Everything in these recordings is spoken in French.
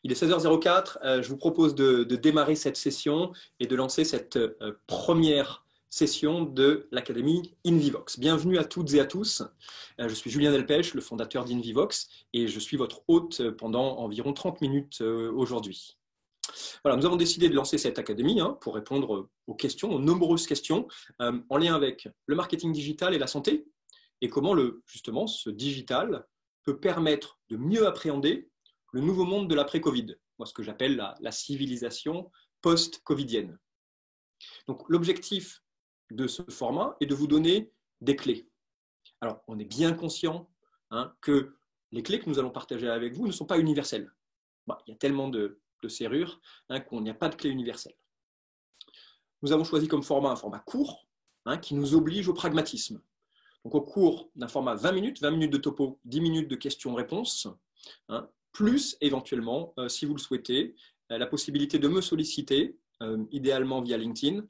Il est 16h04, je vous propose de démarrer cette session et de lancer cette première session de l'Académie InVivox. Bienvenue à toutes et à tous. Je suis Julien Delpech, le fondateur d'InVivox, et je suis votre hôte pendant environ 30 minutes aujourd'hui. Voilà, nous avons décidé de lancer cette académie pour répondre aux questions, aux nombreuses questions en lien avec le marketing digital et la santé, et comment justement ce digital peut permettre de mieux appréhender le nouveau monde de l'après-Covid, ce que j'appelle la civilisation post-covidienne. Donc l'objectif de ce format est de vous donner des clés. Alors on est bien conscient que les clés que nous allons partager avec vous ne sont pas universelles. Il y a tellement de serrures qu'il n'y a pas de clé universelle. Nous avons choisi comme format un format court qui nous oblige au pragmatisme. Donc au cours d'un format 20 minutes de topo, 10 minutes de questions-réponses, plus éventuellement, si vous le souhaitez, la possibilité de me solliciter, idéalement via LinkedIn,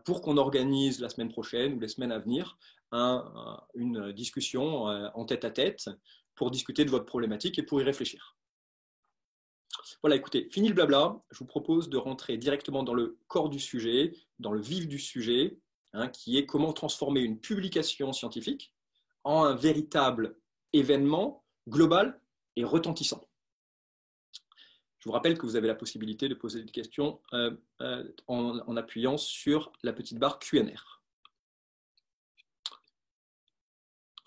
pour qu'on organise la semaine prochaine ou les semaines à venir une discussion en tête-à-tête pour discuter de votre problématique et pour y réfléchir. Voilà, écoutez, fini le blabla, je vous propose de rentrer directement dans le corps du sujet, dans le vif du sujet, qui est comment transformer une publication scientifique en un véritable événement global et retentissant. Je vous rappelle que vous avez la possibilité de poser des questions en appuyant sur la petite barre Q&R.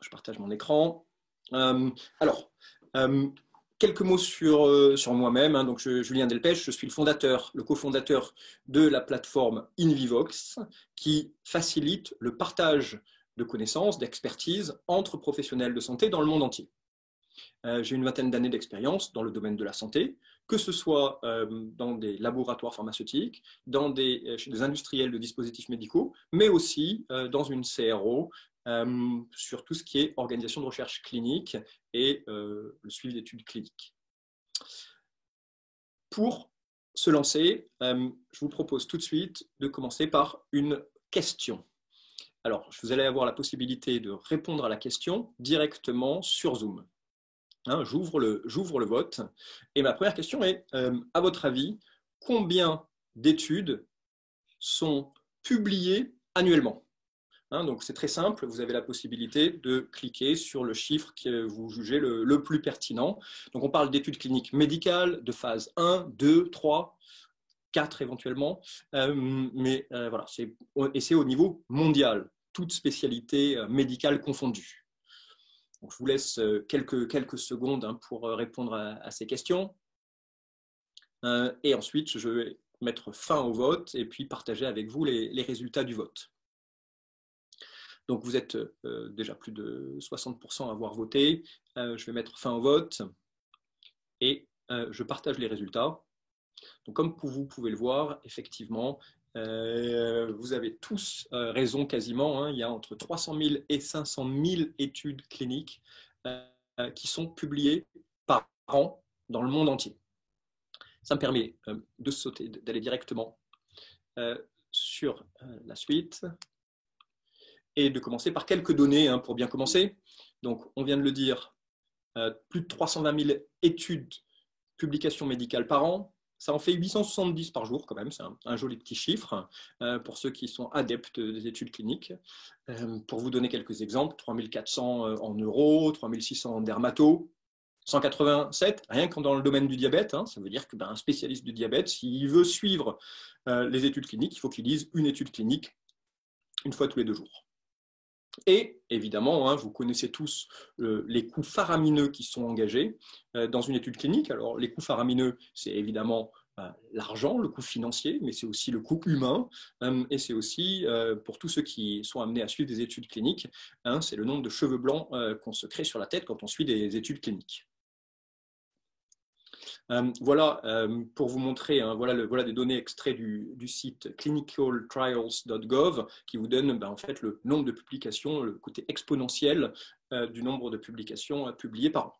Je partage mon écran. Quelques mots sur moi-même. Donc, Julien Delpech, je suis le cofondateur de la plateforme InVivox qui facilite le partage de connaissances, d'expertise entre professionnels de santé dans le monde entier. J'ai une vingtaine d'années d'expérience dans le domaine de la santé, que ce soit dans des laboratoires pharmaceutiques, chez des industriels de dispositifs médicaux, mais aussi dans une CRO, sur tout ce qui est organisation de recherche clinique et le suivi d'études cliniques. Pour se lancer, je vous propose tout de suite de commencer par une question. Alors, vous allez avoir la possibilité de répondre à la question directement sur Zoom. J'ouvre le vote. Et ma première question est, à votre avis, combien d'études sont publiées annuellement ? Donc c'est très simple, vous avez la possibilité de cliquer sur le chiffre que vous jugez le plus pertinent. Donc on parle d'études cliniques médicales, de phase 1, 2, 3, 4 éventuellement. Voilà, c'est au niveau mondial, toute spécialité médicale confondue. Donc, je vous laisse quelques secondes pour répondre à ces questions. Et ensuite, je vais mettre fin au vote et puis partager avec vous les résultats du vote. Donc, vous êtes déjà plus de 60% à avoir voté. Je vais mettre fin au vote et je partage les résultats. Donc, comme vous pouvez le voir, effectivement, vous avez tous raison quasiment. Il y a entre 300 000 et 500 000 études cliniques qui sont publiées par an dans le monde entier. Ça me permet d'aller directement sur la suite et de commencer par quelques données pour bien commencer. Donc, on vient de le dire, plus de 320 000 études, publications médicales par an. Ça en fait 870 par jour quand même, c'est un joli petit chiffre pour ceux qui sont adeptes des études cliniques. Pour vous donner quelques exemples, 3400 en neuro, 3600 en dermato, 187 rien que dans le domaine du diabète. Ça veut dire qu'un spécialiste du diabète, s'il veut suivre les études cliniques, il faut qu'il lise une étude clinique une fois tous les 2 jours. Et évidemment, vous connaissez tous les coûts faramineux qui sont engagés dans une étude clinique. Alors, les coûts faramineux, c'est évidemment l'argent, le coût financier, mais c'est aussi le coût humain. Et c'est aussi, pour tous ceux qui sont amenés à suivre des études cliniques, c'est le nombre de cheveux blancs qu'on se crée sur la tête quand on suit des études cliniques. Voilà, pour vous montrer, voilà des données extraits du site clinicaltrials.gov qui vous donne en fait le nombre de publications, le côté exponentiel du nombre de publications publiées par an.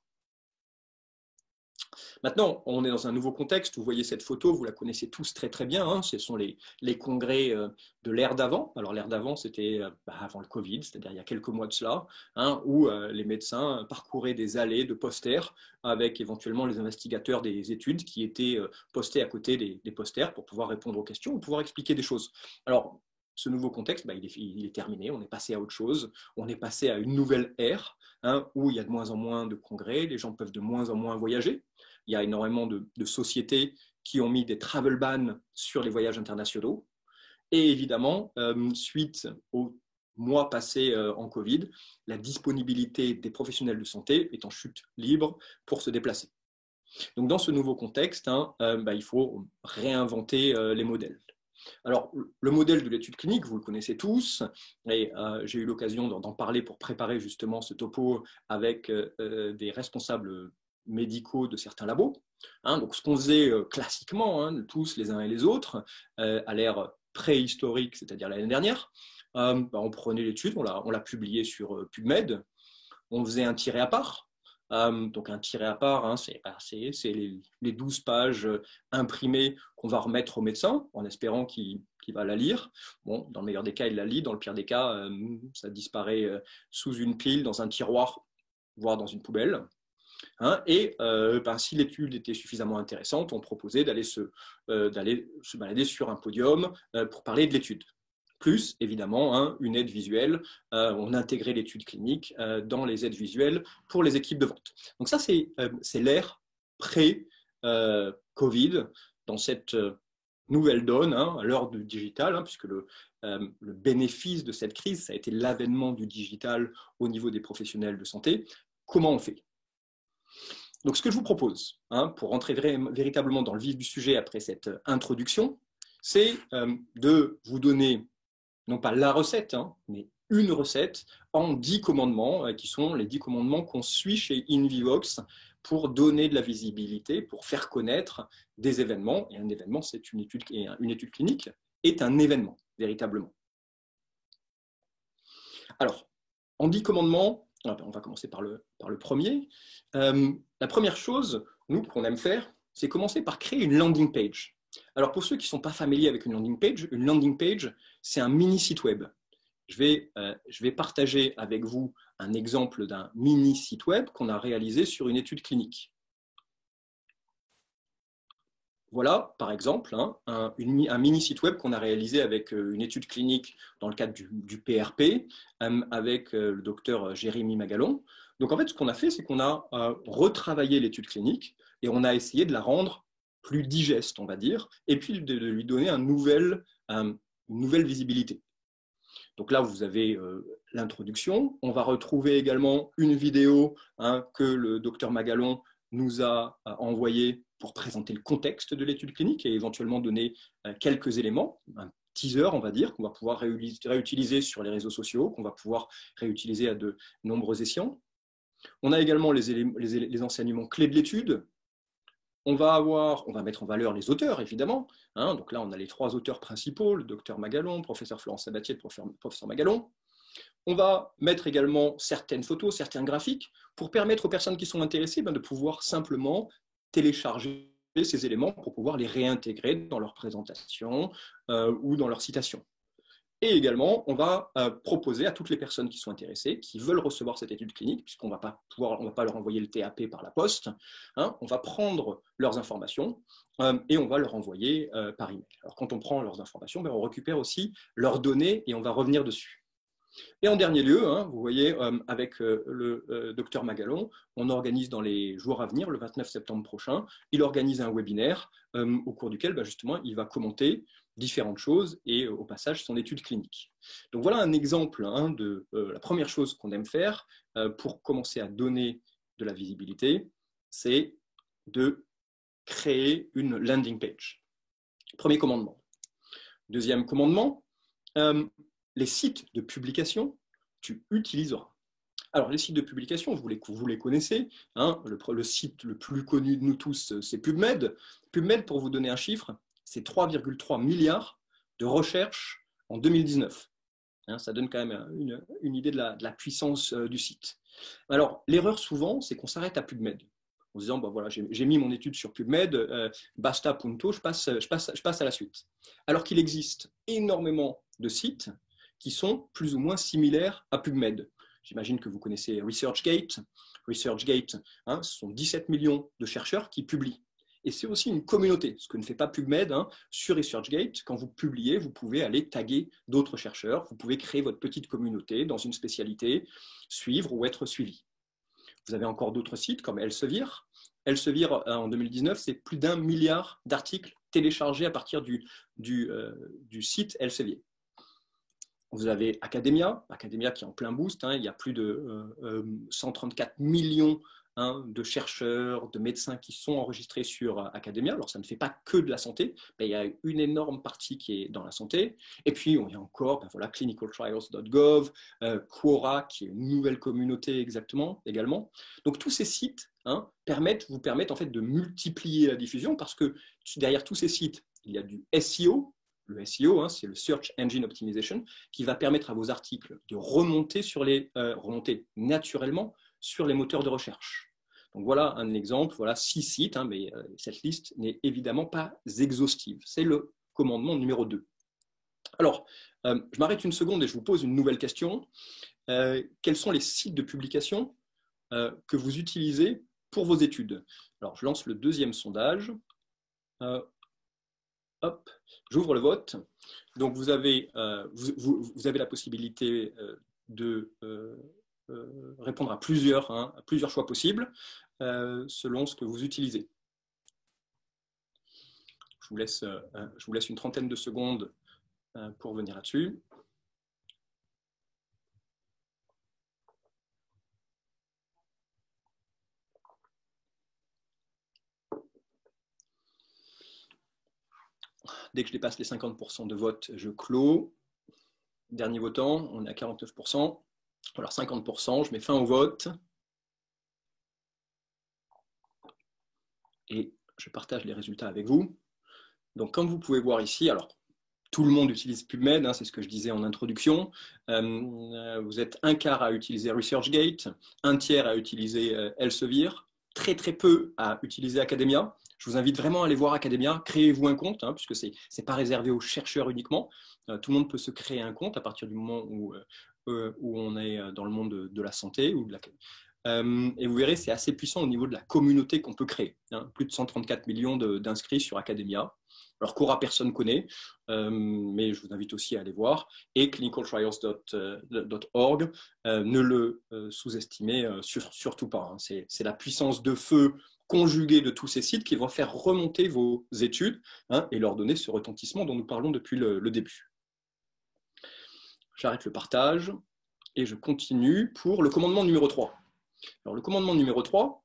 Maintenant, on est dans un nouveau contexte. Vous voyez cette photo, vous la connaissez tous très très bien. Hein. Ce sont les congrès de l'ère d'avant. Alors l'ère d'avant, c'était avant le Covid, c'est-à-dire il y a quelques mois de cela, hein, où les médecins parcouraient des allées de posters avec éventuellement les investigateurs des études qui étaient postés à côté des posters pour pouvoir répondre aux questions ou pouvoir expliquer des choses. Alors, ce nouveau contexte, il est terminé, on est passé à autre chose, on est passé à une nouvelle ère, hein, où il y a de moins en moins de congrès, les gens peuvent de moins en moins voyager. Il y a énormément de sociétés qui ont mis des travel bans sur les voyages internationaux. Et évidemment, suite aux mois passés en Covid, la disponibilité des professionnels de santé est en chute libre pour se déplacer. Donc, dans ce nouveau contexte, hein, il faut réinventer les modèles. Alors, le modèle de l'étude clinique, vous le connaissez tous, et j'ai eu l'occasion d'en parler pour préparer justement ce topo avec des responsables médicaux de certains labos. Hein, donc, ce qu'on faisait classiquement, hein, tous les uns et les autres, à l'ère préhistorique, c'est-à-dire l'année dernière, on prenait l'étude, on l'a publiée sur PubMed, on faisait un tiré à part. Donc un tiré à part, hein, c'est les 12 pages imprimées qu'on va remettre au médecin en espérant qu'il va la lire. Bon, dans le meilleur des cas, il la lit. Dans le pire des cas, ça disparaît sous une pile, dans un tiroir, voire dans une poubelle. Hein, et si l'étude était suffisamment intéressante, on proposait d'aller se balader sur un podium pour parler de l'étude. Plus, évidemment, hein, une aide visuelle. On intégrait l'étude clinique dans les aides visuelles pour les équipes de vente. Donc ça, c'est l'ère pré-Covid, dans cette nouvelle donne, hein, à l'heure du digital, hein, puisque le bénéfice de cette crise, ça a été l'avènement du digital au niveau des professionnels de santé. Comment on fait ? Donc, ce que je vous propose, hein, pour rentrer véritablement dans le vif du sujet après cette introduction, c'est de vous donner non pas la recette, hein, mais une recette en 10 commandements, qui sont les 10 commandements qu'on suit chez InVivox pour donner de la visibilité, pour faire connaître des événements. Et un événement, c'est une étude clinique, est un événement, véritablement. Alors, en 10 commandements, on va commencer par le premier. La première chose, nous, qu'on aime faire, c'est commencer par créer une landing page. Alors, pour ceux qui ne sont pas familiers avec une landing page, c'est un mini site web. Je vais partager avec vous un exemple d'un mini site web qu'on a réalisé sur une étude clinique. Voilà, par exemple, hein, un mini site web qu'on a réalisé avec une étude clinique dans le cadre du PRP, avec le docteur Jérémy Magalon. Donc, en fait, ce qu'on a fait, c'est qu'on a retravaillé l'étude clinique et on a essayé de la rendre plus digeste, on va dire, et puis de lui donner une nouvelle visibilité. Donc là, vous avez l'introduction. On va retrouver également une vidéo, hein, que le docteur Magalon nous a envoyée pour présenter le contexte de l'étude clinique et éventuellement donner quelques éléments, un teaser, on va dire, qu'on va pouvoir réutiliser sur les réseaux sociaux, qu'on va pouvoir réutiliser à de nombreux escients. On a également les enseignements clés de l'étude. On va mettre en valeur les auteurs, évidemment. Hein, donc là, on a les 3 auteurs principaux, le docteur Magalon, le professeur Florence Sabatier, le professeur Magalon. On va mettre également certaines photos, certains graphiques, pour permettre aux personnes qui sont intéressées de pouvoir simplement télécharger ces éléments pour pouvoir les réintégrer dans leur présentation ou dans leur citation. Et également, on va proposer à toutes les personnes qui sont intéressées, qui veulent recevoir cette étude clinique, puisqu'on ne va pas leur envoyer le TAP par la poste, hein, on va prendre leurs informations et on va leur envoyer par email. Alors, quand on prend leurs informations, on récupère aussi leurs données et on va revenir dessus. Et en dernier lieu, hein, vous voyez, avec le docteur Magalon, on organise dans les jours à venir, le 29 septembre prochain, il organise un webinaire au cours duquel, justement, il va commenter différentes choses et au passage son étude clinique. Donc voilà un exemple, hein, de la première chose qu'on aime faire pour commencer à donner de la visibilité, c'est de créer une landing page. Premier commandement. Deuxième commandement, les sites de publication, tu utiliseras. Alors, les sites de publication, vous les connaissez. Hein, le site le plus connu de nous tous, c'est PubMed. PubMed, pour vous donner un chiffre, c'est 3,3 milliards de recherches en 2019. Hein, ça donne quand même une idée de la puissance du site. Alors, l'erreur souvent, c'est qu'on s'arrête à PubMed. en disant bon, voilà, j'ai mis mon étude sur PubMed, basta punto, je passe à la suite. Alors qu'il existe énormément de sites qui sont plus ou moins similaires à PubMed. J'imagine que vous connaissez ResearchGate. ResearchGate, hein, ce sont 17 millions de chercheurs qui publient. Et c'est aussi une communauté, ce que ne fait pas PubMed. Hein. Sur ResearchGate, quand vous publiez, vous pouvez aller taguer d'autres chercheurs, vous pouvez créer votre petite communauté dans une spécialité, suivre ou être suivi. Vous avez encore d'autres sites comme Elsevier. Elsevier, en 2019, c'est plus d'1 milliard d'articles téléchargés à partir du site Elsevier. Vous avez Academia qui est en plein boost. Hein, il y a plus de 134 millions de chercheurs, de médecins qui sont enregistrés sur Academia. Alors, ça ne fait pas que de la santé, mais il y a une énorme partie qui est dans la santé. Et puis, il y a encore voilà, clinicaltrials.gov, Quora, qui est une nouvelle communauté également. Donc, tous ces sites vous permettent en fait de multiplier la diffusion parce que derrière tous ces sites, il y a du SEO. Le SEO, c'est le Search Engine Optimization, qui va permettre à vos articles de remonter naturellement sur les moteurs de recherche. Donc voilà un exemple, voilà 6 sites, mais cette liste n'est évidemment pas exhaustive. C'est le commandement numéro 2. Alors, je m'arrête une seconde et je vous pose une nouvelle question. Quels sont les sites de publication que vous utilisez pour vos études? Alors, je lance le deuxième sondage. Hop, j'ouvre le vote. Donc, vous avez la possibilité de répondre à plusieurs choix possibles selon ce que vous utilisez. Je vous laisse une trentaine de secondes pour venir là-dessus. Dès que je dépasse les 50% de vote, je clôt. Dernier votant, on est à 49%. Alors 50%, je mets fin au vote. Et je partage les résultats avec vous. Donc, comme vous pouvez voir ici, alors tout le monde utilise PubMed, c'est ce que je disais en introduction. Vous êtes un quart à utiliser ResearchGate, un tiers à utiliser Elsevier, très peu à utiliser Academia. Je vous invite vraiment à aller voir Academia, créez-vous un compte, puisque ce n'est pas réservé aux chercheurs uniquement. Tout le monde peut se créer un compte à partir du moment où on est dans le monde de la santé ou de la et vous verrez, c'est assez puissant au niveau de la communauté qu'on peut créer. Plus de 134 millions d'inscrits sur Academia. Alors, Quora, personne ne connaît, mais je vous invite aussi à aller voir. Et clinicaltrials.org, ne le sous-estimez surtout pas. C'est la puissance de feu conjuguée de tous ces sites qui vont faire remonter vos études et leur donner ce retentissement dont nous parlons depuis le début. J'arrête le partage et je continue pour le commandement numéro 3. Alors, le commandement numéro 3,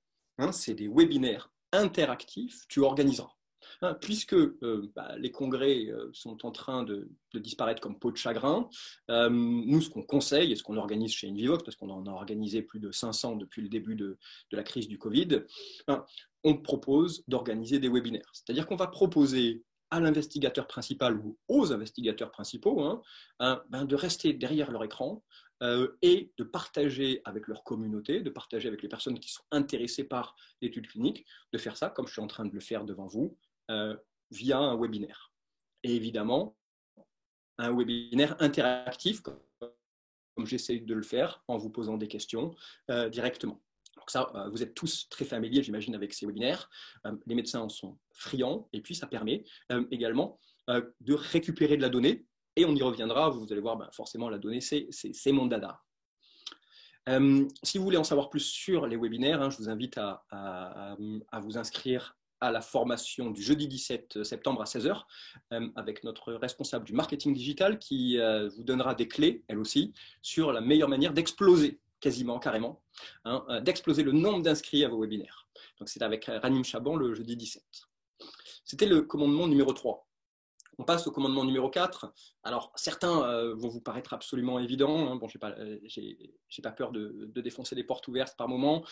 c'est des webinaires interactifs que tu organiseras. Puisque les congrès sont en train de disparaître comme peau de chagrin, nous, ce qu'on conseille et ce qu'on organise chez Invivox, parce qu'on en a organisé plus de 500 depuis le début de la crise du Covid, on propose d'organiser des webinaires. C'est-à-dire qu'on va proposer à l'investigateur principal ou aux investigateurs principaux de rester derrière leur écran et de partager avec leur communauté, de partager avec les personnes qui sont intéressées par l'étude clinique, de faire ça comme je suis en train de le faire devant vous, via un webinaire. Et évidemment, un webinaire interactif, comme j'essaie de le faire en vous posant des questions directement. Donc ça, vous êtes tous très familiers, j'imagine, avec ces webinaires. Les médecins en sont friands, et puis ça permet également de récupérer de la donnée, et on y reviendra, vous allez voir, forcément, la donnée, c'est mon dada. Si vous voulez en savoir plus sur les webinaires, je vous invite à vous inscrire à la formation du jeudi 17 septembre à 16h avec notre responsable du marketing digital qui vous donnera des clés, elle aussi, sur la meilleure manière d'exploser, carrément, d'exploser le nombre d'inscrits à vos webinaires. Donc c'est avec Ranim Chaban le jeudi 17. C'était le commandement numéro 3. On passe au commandement numéro 4. Alors, certains vont vous paraître absolument évidents. Bon, j'ai pas peur de défoncer des portes ouvertes par moment.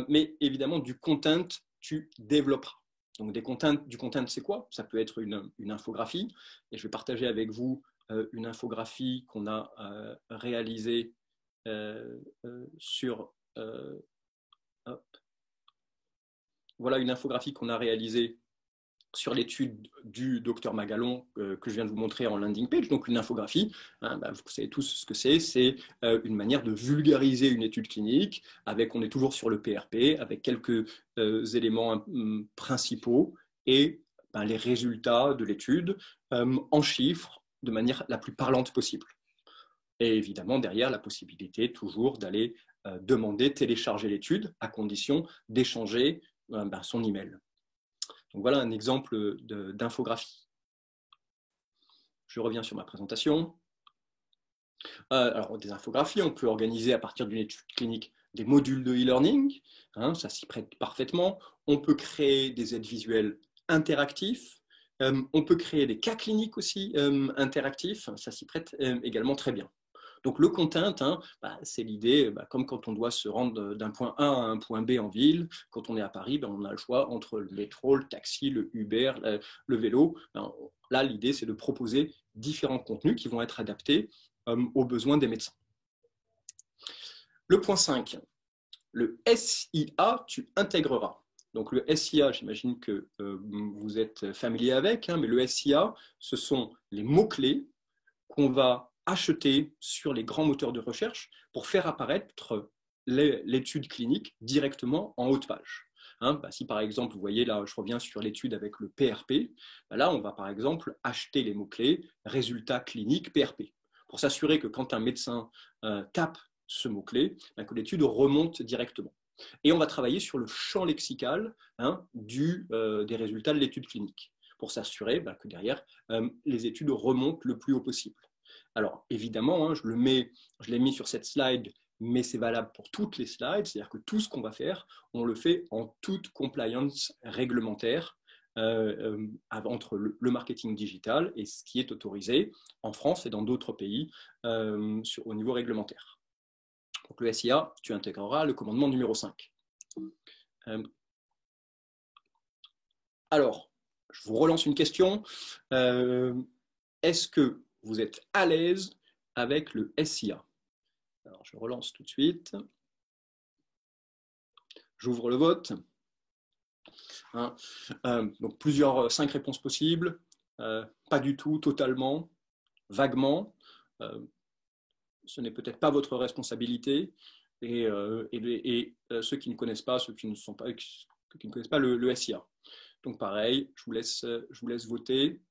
Mais évidemment, du content, tu développeras. Donc, du content, c'est quoi? Ça peut être une infographie. Et je vais partager avec vous une infographie qu'on a réalisée sur... voilà une infographie qu'on a réalisée sur l'étude du docteur Magalon que je viens de vous montrer en landing page. Donc une infographie, hein, vous savez tous ce que c'est une manière de vulgariser une étude clinique, on est toujours sur le PRP, avec quelques éléments principaux et les résultats de l'étude en chiffres de manière la plus parlante possible. Et évidemment, derrière, la possibilité toujours d'aller demander, télécharger l'étude à condition d'échanger son email. Donc voilà un exemple d'infographie. Je reviens sur ma présentation. Alors, des infographies, on peut organiser à partir d'une étude clinique des modules de e-learning, hein, ça s'y prête parfaitement. On peut créer des aides visuelles interactifs. On peut créer des cas cliniques aussi interactifs, ça s'y prête également très bien. Donc le content, hein, c'est l'idée, comme quand on doit se rendre d'un point A à un point B en ville, quand on est à Paris, on a le choix entre le métro, le taxi, le Uber, le vélo. Là, l'idée, c'est de proposer différents contenus qui vont être adaptés aux besoins des médecins. Le point 5, le SIA, tu intégreras. Donc le SIA, j'imagine que vous êtes familier avec, hein, mais le SIA, ce sont les mots-clés qu'on va acheter sur les grands moteurs de recherche pour faire apparaître l'étude clinique directement en haut de page. Hein, si par exemple, vous voyez là, je reviens sur l'étude avec le PRP, là on va par exemple acheter les mots-clés résultats cliniques PRP pour s'assurer que quand un médecin tape ce mot-clé, que l'étude remonte directement. Et on va travailler sur le champ lexical des résultats de l'étude clinique pour s'assurer que derrière, les études remontent le plus haut possible. Alors, évidemment, hein, je l'ai mis sur cette slide, mais c'est valable pour toutes les slides, c'est-à-dire que tout ce qu'on va faire, on le fait en toute compliance réglementaire entre le marketing digital et ce qui est autorisé en France et dans d'autres pays au niveau réglementaire. Donc, le SIA, tu intégreras le commandement numéro 5. Alors, je vous relance une question. Est-ce que vous êtes à l'aise avec le SIA? Alors, je relance tout de suite. J'ouvre le vote. Hein, donc, 5 réponses possibles. Pas du tout, totalement, vaguement. Ce n'est peut-être pas votre responsabilité. Et ceux qui ne connaissent pas, qui ne connaissent pas le SIA. Donc, pareil, je vous laisse voter.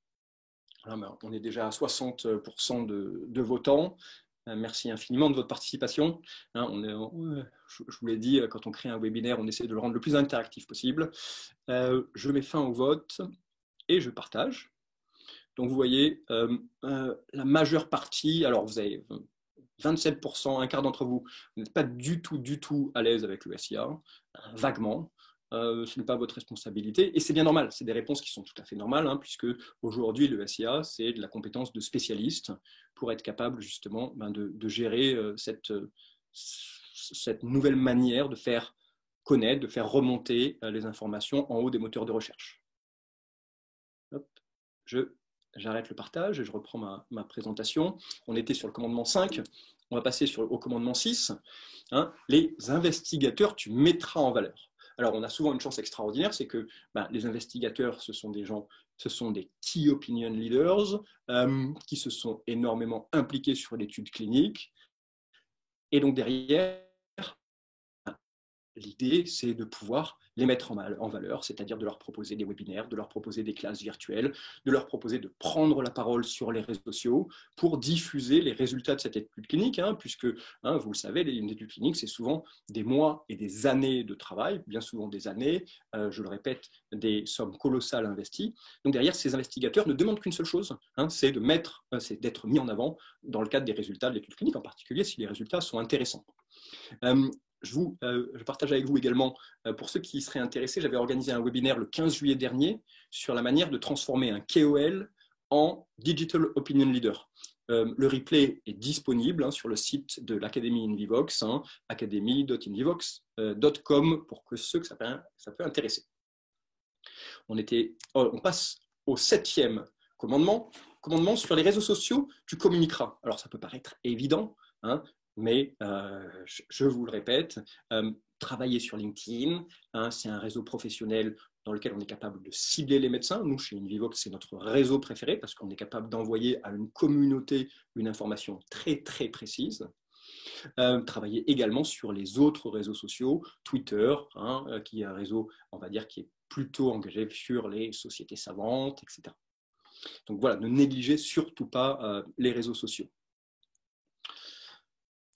On est déjà à 60% de votants. Merci infiniment de votre participation. Je vous l'ai dit, quand on crée un webinaire, on essaie de le rendre le plus interactif possible. Je mets fin au vote et je partage. Donc vous voyez, la majeure partie, alors vous avez 27%, un quart d'entre vous, vous n'êtes pas du tout à l'aise avec le SIA, vaguement. Ce n'est pas votre responsabilité. Et c'est bien normal, c'est des réponses qui sont tout à fait normales, hein, puisque aujourd'hui, le SIA, c'est de la compétence de spécialiste pour être capable justement de gérer cette nouvelle manière de faire connaître, de faire remonter les informations en haut des moteurs de recherche. Hop, j'arrête le partage et je reprends ma présentation. On était sur le commandement 5, on va passer au commandement 6. Hein, les investigateurs, tu mettras en valeur. Alors, on a souvent une chance extraordinaire, c'est que les investigateurs, ce sont des key opinion leaders qui se sont énormément impliqués sur l'étude clinique. Et donc, derrière, l'idée, c'est de pouvoir les mettre en valeur, c'est-à-dire de leur proposer des webinaires, de leur proposer des classes virtuelles, de leur proposer de prendre la parole sur les réseaux sociaux pour diffuser les résultats de cette étude clinique, hein, puisque, vous le savez, une étude clinique, c'est souvent des mois et des années de travail, bien souvent des années, je le répète, des sommes colossales investies. Donc derrière, ces investigateurs ne demandent qu'une seule chose, hein, c'est d'être mis en avant dans le cadre des résultats de l'étude clinique, en particulier si les résultats sont intéressants. Je partage avec vous également, pour ceux qui seraient intéressés, j'avais organisé un webinaire le 15 juillet dernier sur la manière de transformer un KOL en Digital Opinion Leader. Le replay est disponible sur le site de l'Académie Invivox, academy.invivox.com, pour ceux que ça peut intéresser. On passe au 7e commandement sur les réseaux sociaux, tu communiqueras. Alors ça peut paraître évident, hein, Mais je vous le répète, travailler sur LinkedIn, hein, c'est un réseau professionnel dans lequel on est capable de cibler les médecins. Nous, chez Invivox, c'est notre réseau préféré parce qu'on est capable d'envoyer à une communauté une information très, très précise. Travailler également sur les autres réseaux sociaux, Twitter, hein, qui est un réseau, on va dire, qui est plutôt engagé sur les sociétés savantes, etc. Donc voilà, ne négligez surtout pas les réseaux sociaux.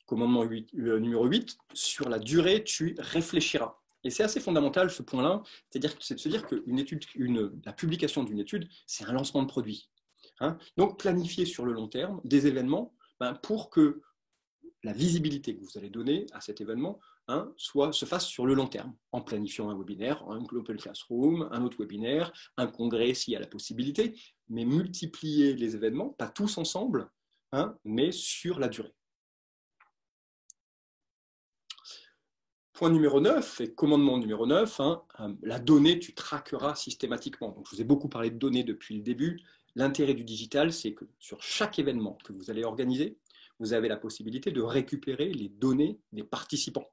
Commandement numéro 8, sur la durée, tu réfléchiras. Et c'est assez fondamental ce point-là, c'est de se dire que la publication d'une étude, c'est un lancement de produit. Hein, donc planifier sur le long terme des événements pour que la visibilité que vous allez donner à cet événement se fasse sur le long terme, en planifiant un webinaire, un Global Classroom, un autre webinaire, un congrès s'il y a la possibilité, mais multiplier les événements, pas tous ensemble, mais sur la durée. Point numéro 9, et commandement numéro 9, la donnée, tu traqueras systématiquement. Donc, je vous ai beaucoup parlé de données depuis le début. L'intérêt du digital, c'est que sur chaque événement que vous allez organiser, vous avez la possibilité de récupérer les données des participants.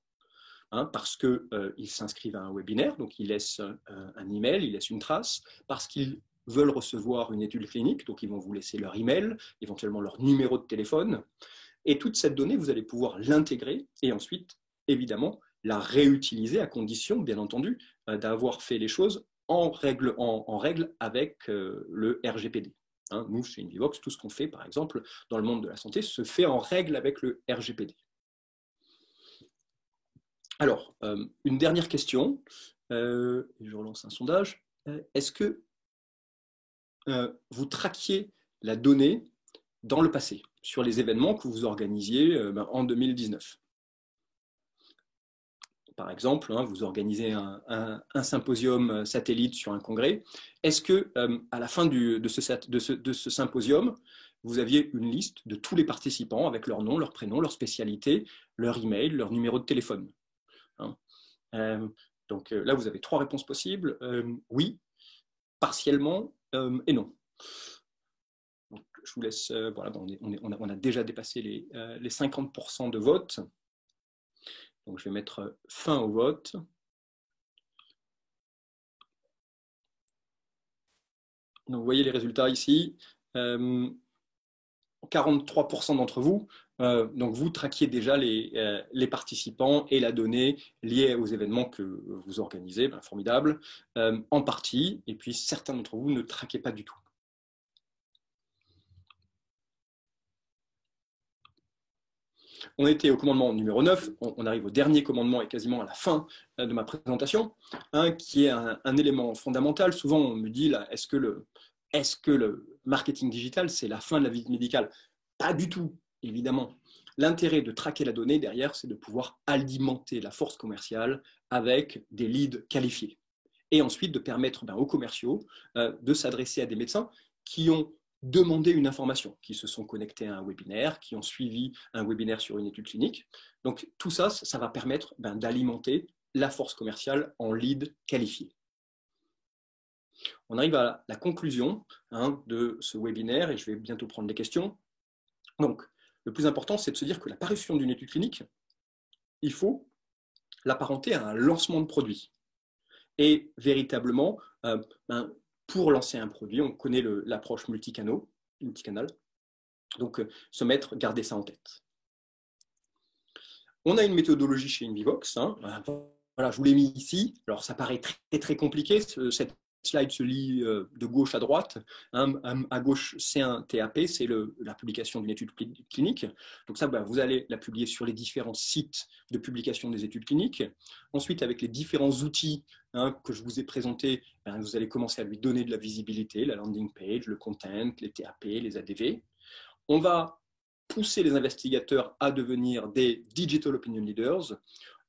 Parce qu'ils s'inscrivent à un webinaire, donc ils laissent un email, ils laissent une trace, parce qu'ils veulent recevoir une étude clinique, donc ils vont vous laisser leur email, éventuellement leur numéro de téléphone. Et toute cette donnée, vous allez pouvoir l'intégrer et ensuite, évidemment, la réutiliser à condition, bien entendu, d'avoir fait les choses en règle avec le RGPD. Nous, chez Invivox, tout ce qu'on fait, par exemple, dans le monde de la santé, se fait en règle avec le RGPD. Alors, une dernière question. Je relance un sondage. Est-ce que vous traquiez la donnée dans le passé, sur les événements que vous organisiez en 2019? Par exemple, vous organisez un symposium satellite sur un congrès. Est-ce que à la fin de ce symposium, vous aviez une liste de tous les participants avec leur nom, leur prénom, leur spécialité, leur email, leur numéro de téléphone? Donc là, vous avez 3 réponses possibles. Oui, partiellement et non. Donc, je vous laisse, voilà, on a déjà dépassé les 50% de vote. Donc, je vais mettre fin au vote. Donc, vous voyez les résultats ici. 43% d'entre vous, donc vous traquiez déjà les participants et la donnée liée aux événements que vous organisez, formidable, en partie, et puis certains d'entre vous ne traquez pas du tout. On était au commandement numéro 9, on arrive au dernier commandement et quasiment à la fin de ma présentation, qui est un élément fondamental. Souvent, on me dit, est-ce que le marketing digital, c'est la fin de la visite médicale? Pas du tout, évidemment. L'intérêt de traquer la donnée derrière, c'est de pouvoir alimenter la force commerciale avec des leads qualifiés. Et ensuite, de permettre aux commerciaux de s'adresser à des médecins qui ont demandé une information, qui se sont connectés à un webinaire, qui ont suivi un webinaire sur une étude clinique. Donc, tout ça, ça va permettre d'alimenter la force commerciale en leads qualifiés. On arrive à la conclusion de ce webinaire et je vais bientôt prendre des questions. Donc, le plus important, c'est de se dire que la parution d'une étude clinique, il faut l'apparenter à un lancement de produit. Et véritablement, pour lancer un produit, on connaît l'approche multicanal. Donc, garder ça en tête. On a une méthodologie chez Invivox. Voilà, je vous l'ai mis ici. Alors, ça paraît très, très compliqué. Cette slide se lit de gauche à droite. À gauche, c'est un TAP, c'est la publication d'une étude clinique. Donc ça, vous allez la publier sur les différents sites de publication des études cliniques. Ensuite, avec les différents outils que je vous ai présentés, vous allez commencer à lui donner de la visibilité, la landing page, le content, les TAP, les ADV. On va pousser les investigateurs à devenir des Digital Opinion Leaders.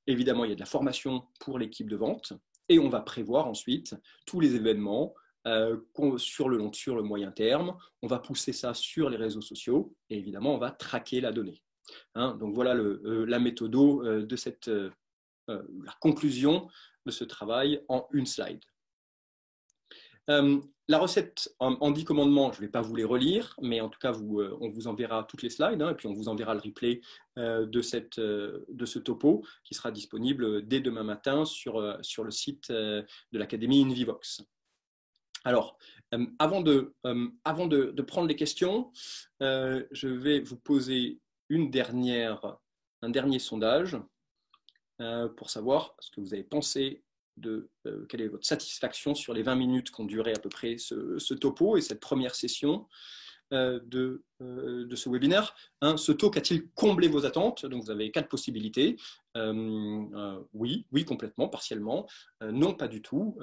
Évidemment, il y a de la formation pour l'équipe de vente. Et on va prévoir ensuite tous les événements sur le moyen terme. On va pousser ça sur les réseaux sociaux et évidemment, on va traquer la donnée. Donc voilà la méthode de la conclusion de ce travail en une slide. La recette en 10 commandements, je ne vais pas vous les relire, mais en tout cas, on vous enverra toutes les slides, hein, et puis on vous enverra le replay de ce topo qui sera disponible dès demain matin sur le site de l'Académie InVivox. Alors, avant de prendre les questions, je vais vous poser un dernier sondage pour savoir ce que vous avez pensé quelle est votre satisfaction sur les 20 minutes qu'ont duré à peu près ce topo et cette première session de ce webinaire. Ce talk a-t-il comblé vos attentes? Donc vous avez 4 possibilités. Oui, complètement, partiellement. Non, pas du tout.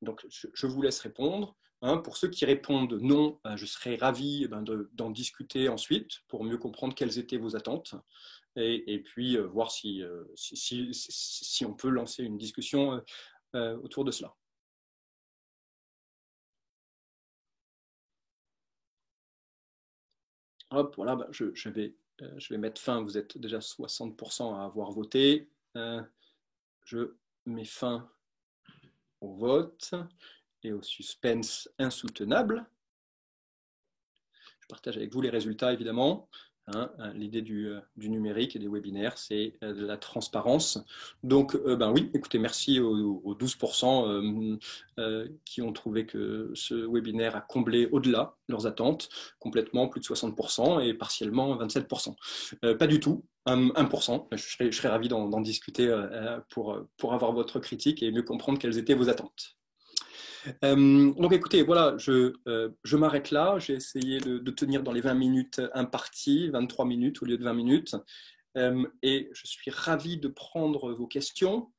Donc je vous laisse répondre. Pour ceux qui répondent non, je serais ravi d'en discuter ensuite pour mieux comprendre quelles étaient vos attentes. Et puis voir si on peut lancer une discussion autour de cela. Hop, voilà, je vais mettre fin. Vous êtes déjà 60% à avoir voté. Je mets fin au vote et au suspense insoutenable. Je partage avec vous les résultats, évidemment. L'idée du numérique et des webinaires, c'est de la transparence. Donc, oui, écoutez, merci aux 12% qui ont trouvé que ce webinaire a comblé au-delà leurs attentes, complètement plus de 60% et partiellement 27%. Pas du tout, 1%. Je serais ravi d'en discuter pour avoir votre critique et mieux comprendre quelles étaient vos attentes. Donc écoutez, voilà, je m'arrête là. J'ai essayé de tenir dans les 20 minutes imparties, 23 minutes au lieu de 20 minutes. Et je suis ravi de prendre vos questions.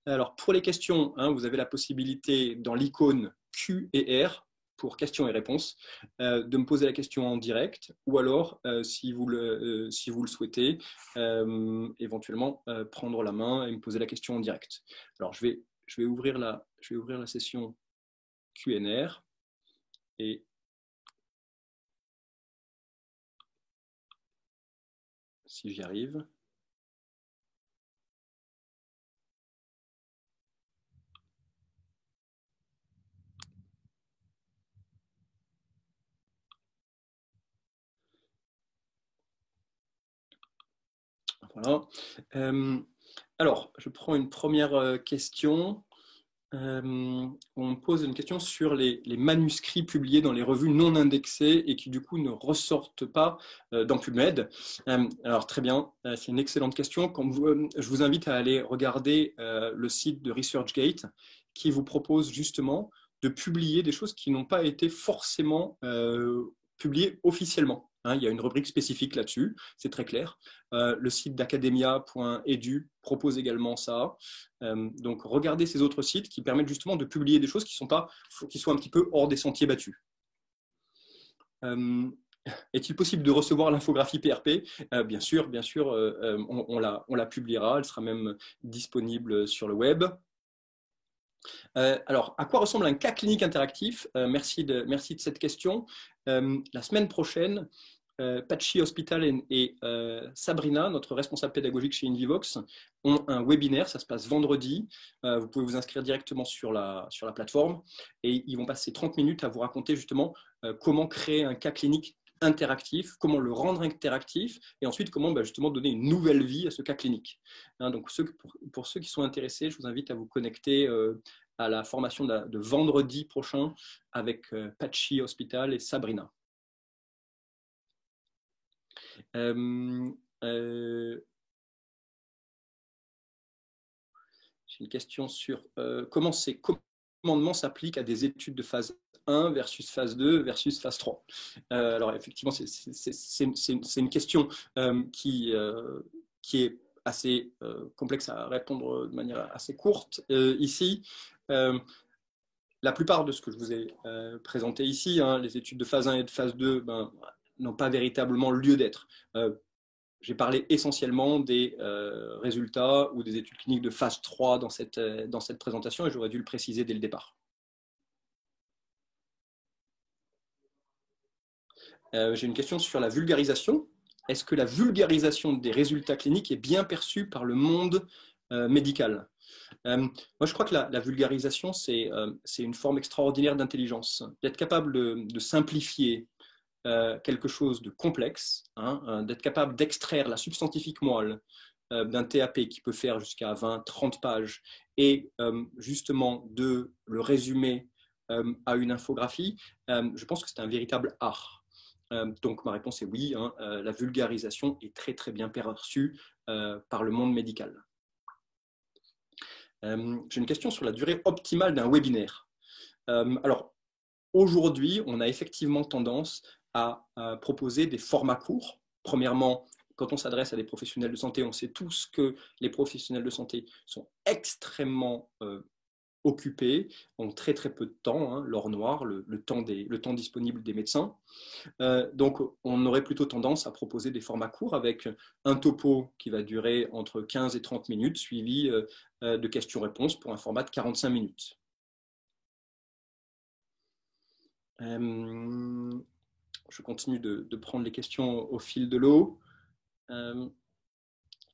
Alors pour les questions, vous avez la possibilité dans l'icône Q et R pour questions et réponses, de me poser la question en direct, ou alors, si vous le souhaitez, éventuellement prendre la main et me poser la question en direct. Alors je vais ouvrir la session QNR et si j'y arrive. Voilà. Alors, je prends une première question. On me pose une question sur les manuscrits publiés dans les revues non indexées et qui du coup ne ressortent pas dans PubMed. Alors très bien, c'est une excellente question. Je vous invite à aller regarder le site de ResearchGate qui vous propose justement de publier des choses qui n'ont pas été forcément publiées officiellement. Il y a une rubrique spécifique là-dessus, c'est très clair. Le site d'academia.edu propose également ça. Donc, regardez ces autres sites qui permettent justement de publier des choses qui soient un petit peu hors des sentiers battus. Est-il possible de recevoir l'infographie PRP? Bien sûr, on la publiera, elle sera même disponible sur le web. Alors, à quoi ressemble un cas clinique interactif? Merci de cette question. La semaine prochaine, Patchy Hospital et Sabrina, notre responsable pédagogique chez InVivox, ont un webinaire, ça se passe vendredi. Vous pouvez vous inscrire directement sur la plateforme et ils vont passer 30 minutes à vous raconter justement comment créer un cas clinique interactif, comment le rendre interactif et ensuite comment justement donner une nouvelle vie à ce cas clinique. Donc pour ceux qui sont intéressés, je vous invite à vous connecter à la formation de vendredi prochain avec Patchy Hospital et Sabrina. J'ai une question sur comment ces commandements s'appliquent à des études de phase 1 versus phase 2 versus phase 3. Alors effectivement, c'est une question qui est assez complexe à répondre de manière assez courte ici. La plupart de ce que je vous ai présenté ici, les études de phase 1 et de phase 2, n'ont pas véritablement lieu d'être. J'ai parlé essentiellement des résultats ou des études cliniques de phase 3 dans cette présentation et j'aurais dû le préciser dès le départ. J'ai une question sur la vulgarisation. Est-ce que la vulgarisation des résultats cliniques est bien perçue par le monde médical? Moi, je crois que la vulgarisation, c'est une forme extraordinaire d'intelligence. D'être capable de simplifier quelque chose de complexe, hein, d'être capable d'extraire la substantifique moelle d'un TAP qui peut faire jusqu'à 20, 30 pages et justement de le résumer à une infographie, je pense que c'est un véritable art. Donc ma réponse est oui, hein, la vulgarisation est très très bien perçue par le monde médical. J'ai une question sur la durée optimale d'un webinaire. Alors, aujourd'hui, on a effectivement tendance à proposer des formats courts. Premièrement, quand on s'adresse à des professionnels de santé, on sait tous que les professionnels de santé sont extrêmement occupés, ont très très peu de temps, hein, l'heure noire, le temps disponible des médecins. Donc, on aurait plutôt tendance à proposer des formats courts avec un topo qui va durer entre 15 et 30 minutes, suivi de questions-réponses pour un format de 45 minutes. Je continue de prendre les questions au fil de l'eau.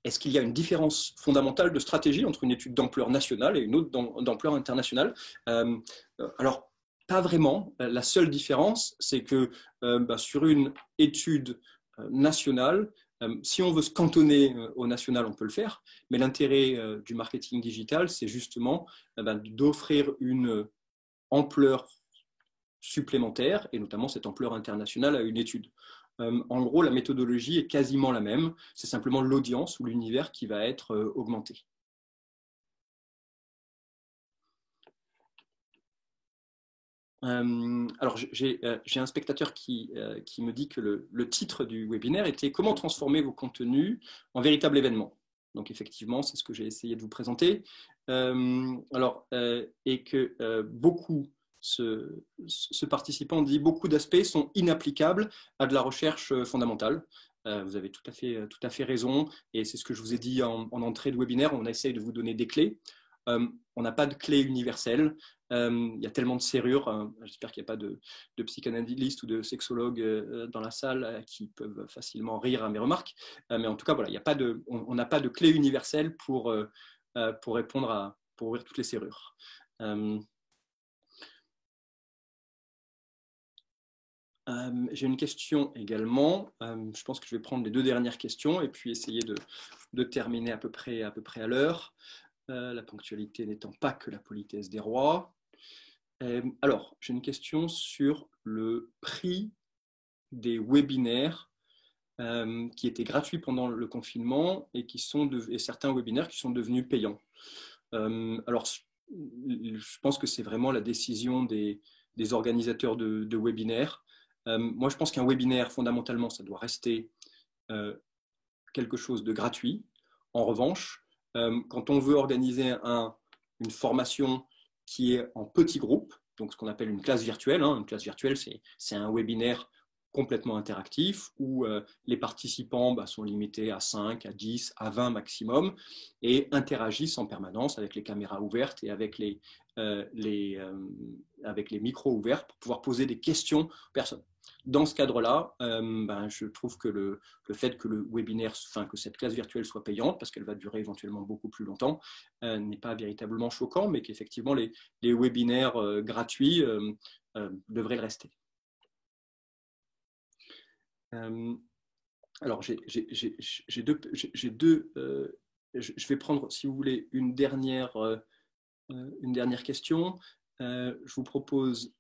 Est-ce qu'il y a une différence fondamentale de stratégie entre une étude d'ampleur nationale et une autre d'ampleur internationale? Alors, pas vraiment. La seule différence, c'est que sur une étude nationale, si on veut se cantonner au national, on peut le faire, mais l'intérêt du marketing digital, c'est justement d'offrir une ampleur supplémentaire, et notamment cette ampleur internationale à une étude. En gros, la méthodologie est quasiment la même, c'est simplement l'audience ou l'univers qui va être augmenté. Alors, j'ai un spectateur qui me dit que le titre du webinaire était « Comment transformer vos contenus en véritable événement ?» Donc, effectivement, c'est ce que j'ai essayé de vous présenter. Et que beaucoup, ce participant dit « Beaucoup d'aspects sont inapplicables à de la recherche fondamentale ». Vous avez tout à fait raison. Et c'est ce que je vous ai dit en entrée de webinaire. On essaye de vous donner des clés. On n'a pas de clé universelle. Il y a tellement de serrures. J'espère qu'il n'y a pas de psychanalystes ou de sexologues dans la salle qui peuvent facilement rire à mes remarques. Mais en tout cas, voilà, on n'a pas de clé universelle pour répondre pour ouvrir toutes les serrures. J'ai une question également. Je pense que je vais prendre les deux dernières questions et puis essayer de terminer à peu près à l'heure. La ponctualité n'étant pas que la politesse des rois. Alors, j'ai une question sur le prix des webinaires qui étaient gratuits pendant le confinement et certains webinaires qui sont devenus payants. Alors, je pense que c'est vraiment la décision des organisateurs de webinaires. Moi, je pense qu'un webinaire, fondamentalement, ça doit rester quelque chose de gratuit. En revanche, quand on veut organiser une formation qui est en petits groupes, donc ce qu'on appelle une classe virtuelle, hein, une classe virtuelle, c'est un webinaire complètement interactif où les participants sont limités à 5, à 10, à 20 maximum et interagissent en permanence avec les caméras ouvertes et avec les micros ouverts pour pouvoir poser des questions aux personnes. Dans ce cadre-là, je trouve que le fait que le webinaire, que cette classe virtuelle soit payante, parce qu'elle va durer éventuellement beaucoup plus longtemps, n'est pas véritablement choquant, mais qu'effectivement les webinaires gratuits devraient le rester. Alors, je vais prendre, si vous voulez, une dernière question. Je propose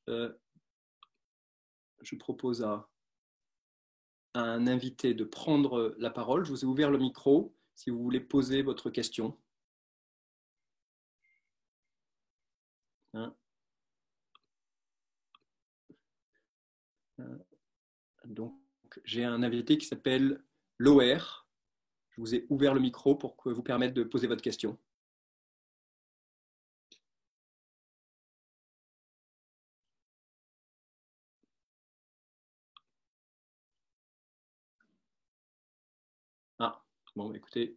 à un invité de prendre la parole. Je vous ai ouvert le micro si vous voulez poser votre question. Donc, j'ai un invité qui s'appelle Loer. Je vous ai ouvert le micro pour que vous permette de poser votre question. Ah, bon, écoutez,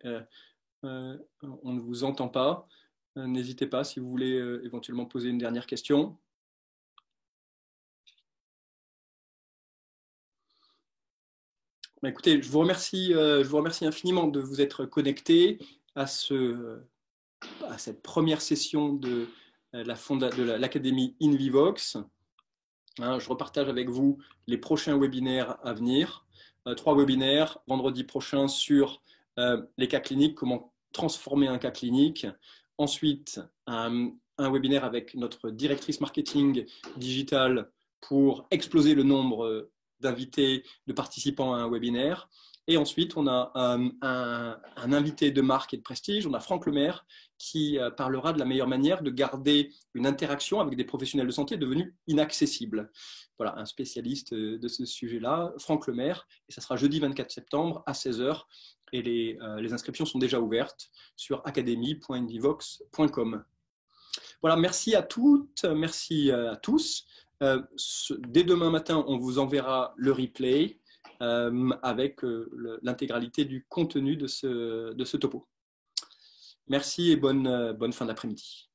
on ne vous entend pas. N'hésitez pas si vous voulez éventuellement poser une dernière question. Écoutez, je vous remercie infiniment de vous être connecté à ce à cette première session de l'Académie InVivox. Je repartage avec vous les prochains webinaires à venir. 3 webinaires, vendredi prochain sur les cas cliniques, comment transformer un cas clinique. Ensuite, un webinaire avec notre directrice marketing digital pour exploser le nombre d'invités, de participants à un webinaire. Et ensuite, on a un invité de marque et de prestige, on a Franck Lemaire, qui parlera de la meilleure manière de garder une interaction avec des professionnels de santé devenus inaccessibles. Voilà, un spécialiste de ce sujet-là, Franck Lemaire, et ça sera jeudi 24 septembre à 16 h. Et les inscriptions sont déjà ouvertes sur academy.invivox.com. Voilà, merci à toutes, merci à tous. Dès demain matin, on vous enverra le replay avec l'intégralité du contenu de ce topo. Merci et bonne fin d'après-midi.